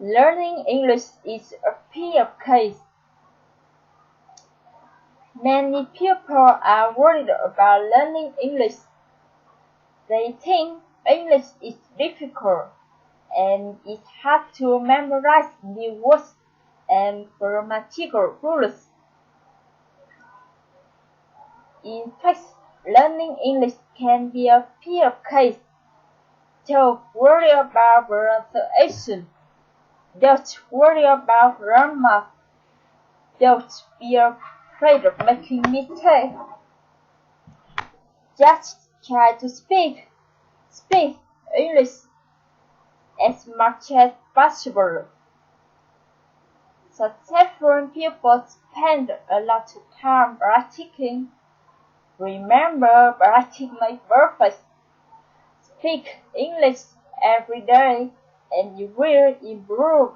Learning English is a peer case. Many people are worried about learning English. They think English is difficult and it's hard to memorize new words and grammatical rules. In fact, learning English can be a peer case. Don't worry about pronunciation. Don't worry about grammar. Don't be afraid of making mistakes. Just try to speak English as much as possible. Successful people spend a lot of time practicing. Remember, practice makes perfect. Speak English every day and you will improve.